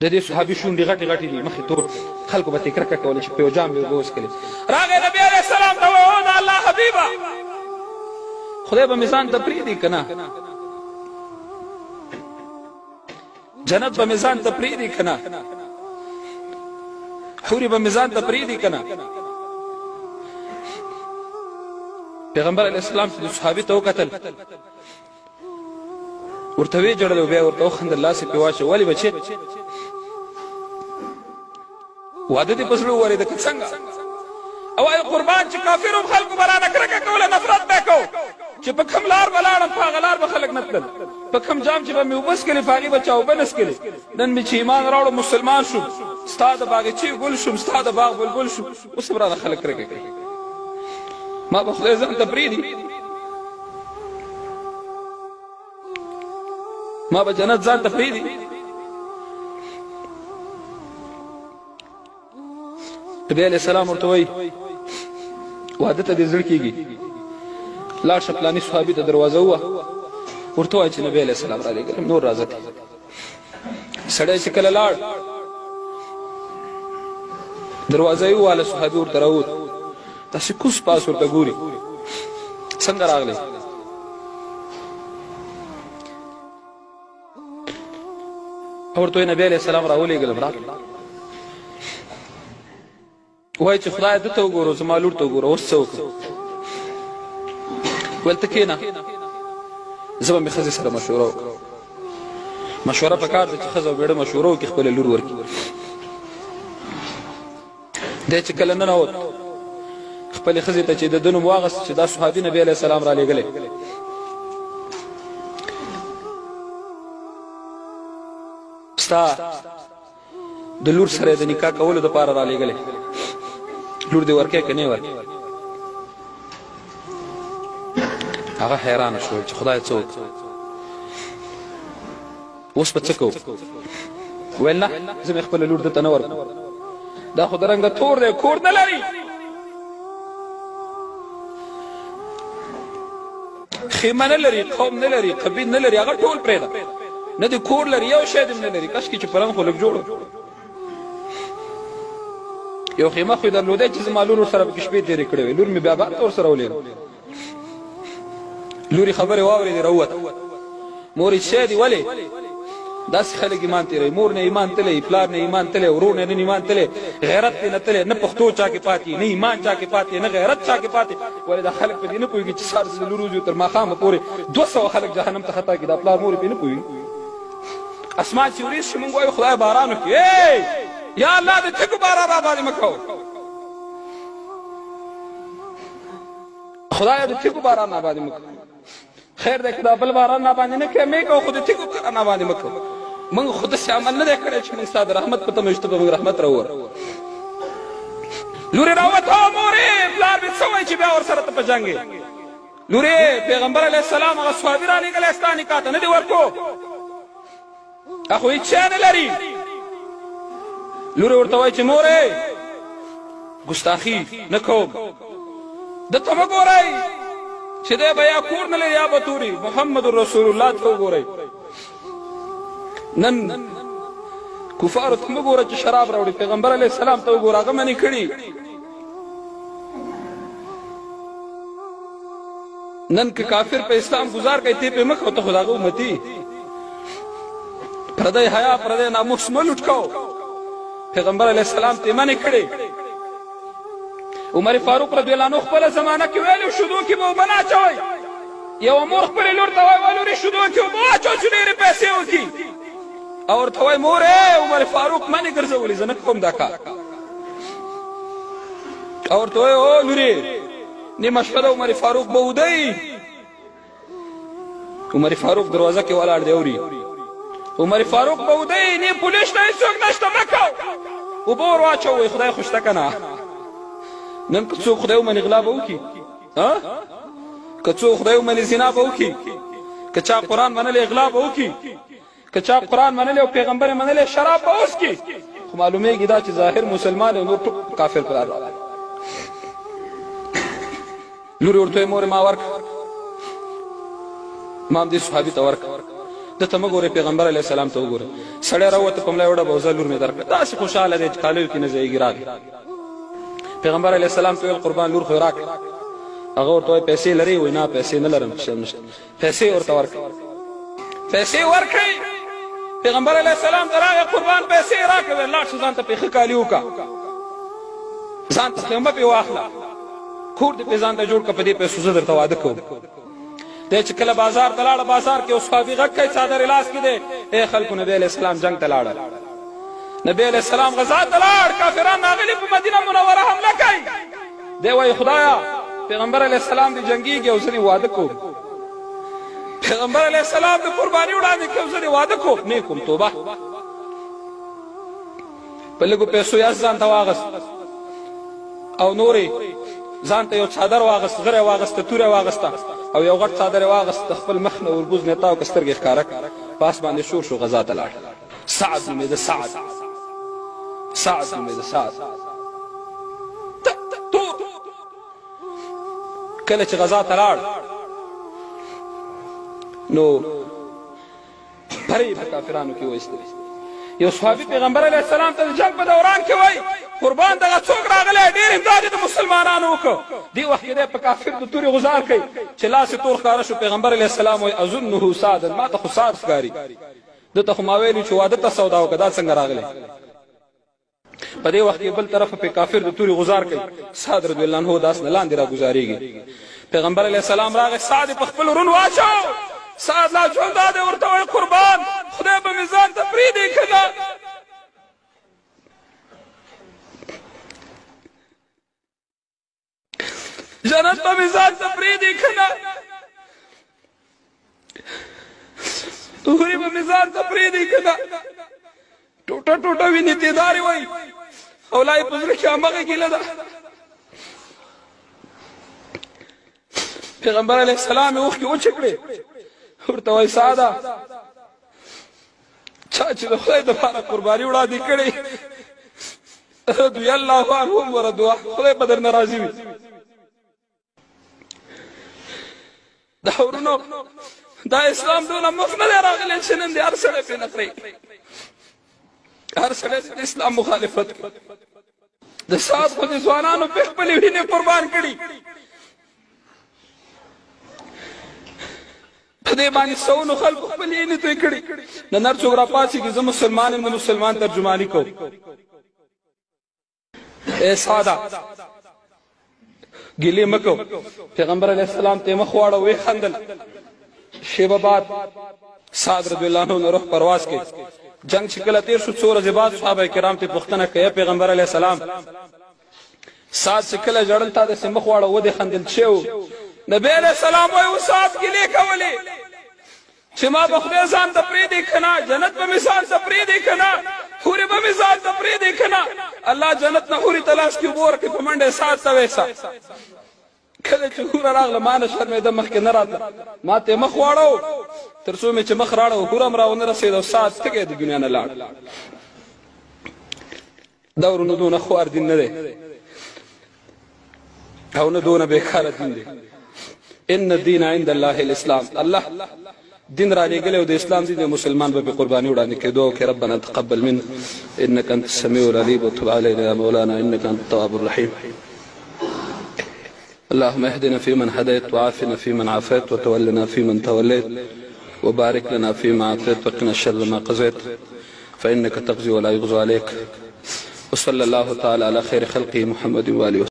د دې صحابي شونډې غټې غټې دي، مخې تور، خلکو به ترې کرکه کوله چې په یو جام به اوبه وڅښلې. راغی نبي علیه السلام ته وویل او د الله حبیبه خدای به مې ځان ته پرېږدي که نه، جنت به مې ځان ته پرېږدي که نه، حورې به مې ځان ته پرېږدي که نه. پیغمبر علیه السلام چې د صحابي ته وکتل، ورته ویې ژړل او بیا ورته وخندل، لاس یې پرې واچوه. ولې بچې واده دې په زړه وورېده که څنګه؟ او وایي قربان چې کافرو خلکو به رانه کرکه کوله، نفرت به یې کو چې په کوم لار به لاړم په هغه لار به خلک نه تلل، په کوم جام چې به مې اوبه څښلې په هغې به چا اوبه نه څښلې. نن مې چې ایمان راوړو مسلمان شوم، ستا د باغچې ګل شوم، ستا د باغ بلبل شوم، اوس هم رانه خلک کرکه کوي. ما به خدای ځان ته پرېږدي، ما به جنت ځان ته پرېږدي. نبي علیه السلام ورته وایي واده ته دې زړه کېږي، لاړ شه پلاني صحابي ته دروازه ووهه، ورته ووایه چې نبي علیه السلام رالېږلم، نور راځه ته. سړی چې کله لاړ دروازه یې وواله، صحابي ورته راووت، داسې کوس پاس ورته ګوري، څنګه راغلی؟ ورته وایي نبي علیه السلام راولېږلم، راغلم. وایي چې خدایه ده ته وګوره، زما لور ته وګوره، اوس څه وکړم؟ ویل ته کښېنه، زه به مې ښځې سره مشوره وکړم. مشوره پکار ده چې ښځه او مېړه مشوره وکړي، خپله لور ورکړي. دی چې کله ننوت خپلې ښځې ته چې د ده نوم واغست چې دا صحابي نبي علیه السلام رالېږلی، ستا د لور سره د نکاح کولو دپاره رالېږلی، لور دې ورکوې که نه یې ورکوې؟ هغه حیرانه شو چې خدای څه وکړو، اوس به څه کوو؟ ویل نه، زه مې خپله لور ده ته نه ورکوم، دا خو د رنګه تور دی، کور نه لري، خیمه نه لري، قوم نه لري، قبیل نه لري، هغه ټول پرېږده، نه دې کور لري، یو شی دې نه لري، کاشکې چې پرون خو لږ جوړ یو خیمه خو یې درلودی چې زما لور ورسره پکې شپې تېرې کړې وې، لور مې بیا بهر ته ورسره ولېږه. لور یې خبرې واورېدې راووته، مور یې شی دي ولې؟ داسې خلک ایمان تېروي، مور نه ایمان تللی، پلار نه ایمان تللی، ورور نه ایمان تللی، غیرت دې نه تللی، نه پښتو چا کې پاتې، نه ایمان چا کې پاتې، نه غیرت چا کې پاتې. ولې دا خلک په دې نه پوهېږي چې سهار د لور وځي تر ماښامه پورې 200 خلک جهنم ته خطا کړي، دا پلار مور یې پرې نه پوهېږي. اسمان چې وریځ شي موږ وایو خدای باران وکړي، یا الله د تیږو باران راباندې مه کوه، خدایه د تیږو باران راباندې مه کوه. خیر دی که دا بل باران راباندې نه کوې، مې کوه، خو د تیږو باران راباندې مه کوه. موږ خو داسې عمل نه دی کړی چې موږ ستا د رحمت په تمه چې ته به موږ رحمت راووره. لورې راووته، مورې پلار مې څه وایي چې بیا ورسره ته په جنګ یې؟ لورې پیغمبر علیه السلام هغه صحابي رالېږلی ستا نکاح ته نه دې ورکو، هغه خو هېڅ شی نه لري. لورې ورته وایي چې مورې ګستاخي نه کوم، ده ته مه ګورئ چې دی به یا کور نه لري یا به توري، محمد رسول الله ته وګورئ. نن کفارو ته مه ګوره چې شراب راوړي، پیغمبر علیه السلام ته وګوره، هغه منې کړي. نن که کافر په اسلام ګزار کوي، تی پې مه کوه، ته خو د هغه امتي. پردی حیا پردی ناموس مه لوټ کوه، پیغمبر علیه السلام ته منې کړي. عمر فاروق رضی الله عنه خپله زمانه کې ویلي شیدو کې به اوبه نه اچوئ. یوه مور خپلې لور ته وایي لورې شیدو کې اوبه واچوه چې ډېرې پیسې وکړي، او ورته وایي مورې عمر فاروق منې ګرځولي، زه نه کوم دا کار. او ورته وایي او لورې نیمه شپه ده، عمر فاروق به ودی. عمر فاروق دروازه کې ولاړ دی اوري، عمر فاروق به ودی، نیم پولیس ته هېڅوک نشته، مه کوه، اوبه ور واچوئ، خدای خو شته که نه. نن که څوک خدای ومني غلا به وکړي، که څوک خدای ومني زنا به وکړي، که چا قرآن منلی غلا به وکړي، که چا قرآن منلی او پیغمبر یې منلی شراب به وڅکي. خو معلومیږي دا چې ظاهر مسلمان او نور ټول کافر قرار راغلی. لورې ورته وایي مورې ما ورکړه، ما همدې صحابي ته ورکړه. دته مه ګورئ پیغمبر علیه السلام ته وګورئ. سړی راووته په ملا یې وډه بوزه لور مې درکړه، داسې خوشحاله دی چې کالیو کې نه ځایږي راغی. پیغمبر علیه السلام ته ویل قربان لور خو یې راکړه. هغه ورته وایي پیسې لرې؟ وایي نه پیسې نه لرم، نشته. پیسې ورته ورکړئ، پیسې ورکړئ. پیغمبر علیه السلام ته راغی قربان پیسې یې راکړه، ویل لاړ شه ځان ته پرې ښه کالي وکړه، ځان ته خیمه پرې واخله، کور دې پرې ځان ته جوړ کړه، په دې پیسو زه درته واده کوم. دی چې کله بازار ته لاړه، بازار کې یو صحابي غږ کوي څادر یې لاس کې دی، ای خلکو نبي علیه السلام جنګ ته لاړل، نبي علیه السلام غزا ته لاړ، کافران راغلي په مدینه منوره حمله کوي. دی وایي خدایا پیغمبر علیه السلام دې جنګېږي او زه دې واده کوم، پیغمبر علیه السلام د قرباني وړاندې کوي او زه دې واده کوم، نه کوم. توبه. په لږو پیسو یې ځان ته واغست او نورې ځان ته یو څادر واغست، غره واغسته، توره واغسته او یو غټ څادر یې واغست، خپل مخ نه وربوز نه تاو که سترګې ښکاره کړه، په آس باندې شور شو، غزا ته لاړ. سعد نومېده، سعد نومېده، سعد. کله چې غزا ته لاړ نو پرې په کافرانو کې وایسته. یو صحابي پیغمبر علیه السلام ته د جنګ په دوران کې وایي قربان دغه څوک راغلی ډېر امداد یې د مسلمانانو وکړ. دې وخت کې دی په کافر د تورې غزار کوي چې لاس یې تور ښکاره شو. پیغمبر علیه السلام وایي اظنه سعدا، ما ته خو سعد ښکاري، دته خو ما ویلي چې واده ته سودا وکړه، دا څنګه راغلی؟ په دې وخت کې بل طرف په کافر د تورې غزار کوي، سعد رضی الله عنه داس نه لاندې راګزارېږي. پیغمبر علیه السلام راغی، سعد په خپل ورون واچو، سعد لا ژونده دی، ورته وایي قربان خدای به مې ځان ته پرېږدي که نه؟ جنت به مې ځان ته پرېږدي که نه؟ هورې به مې ځان ته پرېږدي که نه؟ ټوټه ټوټه وینې تېدارې وایي او لا یې په زړه کې همغه ګیله ده. پیغمبر علیه السلام یې اوښکې وچې کړې، ورته وایي سعده چا چې د خدای دپاره قرباني وړاندې کړې رضی الله عنهم ورضوا، خدای به درنه راضي وي. دا ورونو دا اسلام دونه مخ نه دی راغلی چې نن دې هر سړی پرې نخري، هر سړی د اسلام مخالفت کوي. د سعد خو د ځوانانو پې خپلې وینې قربان کړي، په دې باندې سونو خلکو خپلې وینې توی کړي. نن هر څوک راپاڅېږي زه مسلمان یم، د مسلمان ترجماني کوم. ای سعده ګیلې مه کو. پیغمبر علیه السلام ته یې مخ واړه ویې خندل. شیبه بعد سعد رضی الله عنه روح پرواز کوي. جنگ چې کله تیر شو څو ورځې بعد صحابه کرام ته پوښتنه کوي پیغمبر علیه السلام سعد چې کله ژړل تا داسې مخ واړه ودې خندل څه و؟ نبی علیه السلام وایي اوس سعد ګیلې کولې چې ما به خدای ځان ته پرېږدي که نه؟ جنت به مې ځان ته پرېږدي که نه؟ حورې به مې ځان ته پرېږدي که نه؟ الله جنت نه حورې ته لاس کې اوبه ورکړي، په منډه یې سعد ته ویسه. کله چې حوره راغله ما نه شرمېده، مخکې نه راتله، ما ته یې مخ واړو تر څو مې چې مخ راړه حوره هم راونه رسېده او سعد تږی د دنیا نه لاړ. دا ورونو دونه خوار دین نه دی او نه دونه بېکاره دین دی. ان الدین عند الله الاسلام، الله دین را لېږلی او د اسلام دین د مسلمان به پې قرباني وړاندې کوي. دعا وکړئ ربنا تقبل منا انك انت السميع العليم وتب علينا يا مولانا انك انت التواب الرحيم. اللهم اهدنا فيمن هديت وعافنا فيمن عافيت وتولنا فيمن توليت وبارك لنا فيما أعطيت وقنا شر ما قضيت فإنك تقضي ولا يقضى عليك. وصلى الله تعالى على خير خلقه محمد وآله وسلم.